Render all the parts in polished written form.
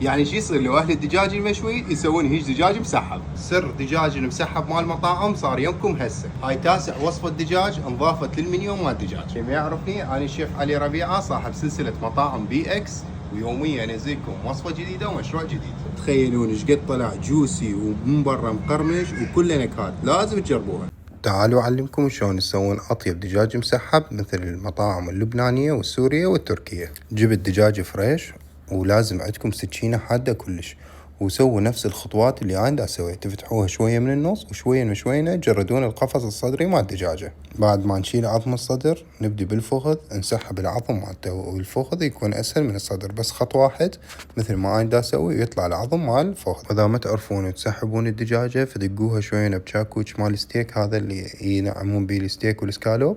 يعني شو يصير لو اهل الدجاج المشوي يسوون هيج دجاج مسحب؟ سر دجاج المسحب مال المطاعم صار يمكم هسه. هاي تاسع وصفة دجاج انضافت للمنيو مال الدجاج. اللي ما يعرفني انا الشيف علي ربيعة صاحب سلسلة مطاعم بي اكس، ويوميا انزلكم وصفة جديدة ومشروع جديد. تخيلون ايش قد طلع جوسي ومن برا مقرمش وكله نكهات، لازم تجربوها. تعالوا أعلمكم شلون تسوون أطيب دجاج مسحب مثل المطاعم اللبنانية والسورية والتركية. جبت دجاج فريش ولازم عندكم سكينة حادة كلش، وسووا نفس الخطوات اللي أنا دا أسويها. تفتحوها شوية من النص وشوية من شوية تجردون القفص الصدري مال الدجاجة. بعد ما نشيل عظم الصدر نبدي بالفخذ نسحب العظم مالته، والفخذ يكون أسهل من الصدر، بس خط واحد مثل ما أنا دا أسوي ويطلع العظم مال الفخذ. وإذا ما تعرفون وتسحبون الدجاجة فدقوها شوية بشاكوش مال الستيك، هذا اللي ينعمون بيه الستيك والسكالوب،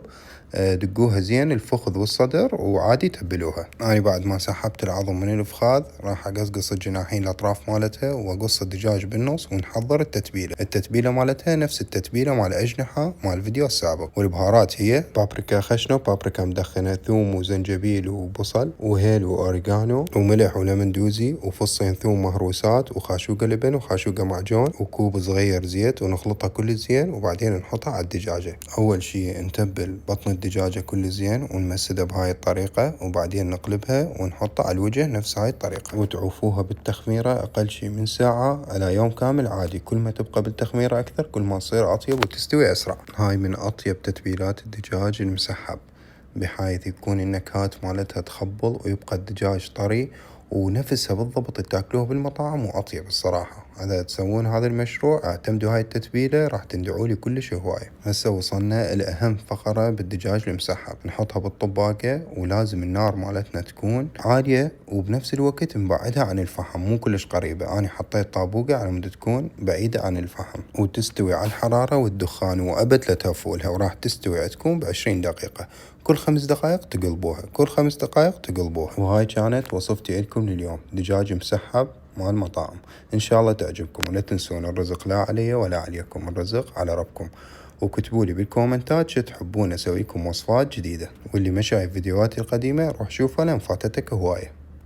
دقوها زين الفخذ والصدر وعادي تبلوها. أنا بعد ما سحبت العظم من الفخاذ راح أقصقص الجناحين الأطراف مالتها وأقص الدجاج بالنص ونحضر التتبيلة مالتها نفس التتبيلة مال الأجنحة مال الفيديو السابق. والبهارات هي بابريكا خشنة وبابريكا مدخنة، ثوم وزنجبيل وبصل وهيل وأوريغانو وملح وليمون دوزي وفصين ثوم مهروسات وخاشوقة لبن وخاشوقة معجون وكوب صغير زيت، ونخلطها كل زين وبعدين نحطها على الدجاجة. أول شي نتبل بطن الدجاجة كل زين ونمسدها بهاي الطريقة، وبعدين نقلبها ونحطها على الوجه نفس هاي الطريقة، وتعوفوها بالتخميرة أقل شي من ساعة على يوم كامل عادي. كل ما تبقى بالتخميرة أكثر كل ما تصير أطيب وتستوي أسرع. هاي من أطيب تتبيلات الدجاج المسحب، بحيث يكون النكهات مالتها تخبل ويبقى الدجاج طري ونفسها بالضبط تاكلوه بالمطاعم وأطيب الصراحة. إذا تسوون هذا المشروع اعتمدوا هاي التتبيلة راح تندعوا لي كلش هواية. هسه وصلنا لأهم فقرة بالدجاج المسحب، نحطها بالطباقة ولازم النار مالتنا تكون عالية وبنفس الوقت نبعدها عن الفحم مو كلش قريبة. أنا حطيت طابوقة على مود تكون بعيدة عن الفحم وتستوي على الحرارة والدخان، وأبد لا تهفولها، وراح تستوي عندكم ب20 دقيقة. كل 5 دقائق تقلبوها، كل 5 دقائق تقلبوها. وهاي كانت وصفتي لكم لليوم، دجاج مسحب مال مطاعم. إن شاء الله تعجبكم، ولا تنسون الرزق لا علي ولا عليكم، الرزق على ربكم. وكتبوا لي بالكومنتات شو تحبون أسويكم وصفات جديدة، واللي ما شايف فيديوهاتي القديمة روح شوفها لان فاتتك هواية.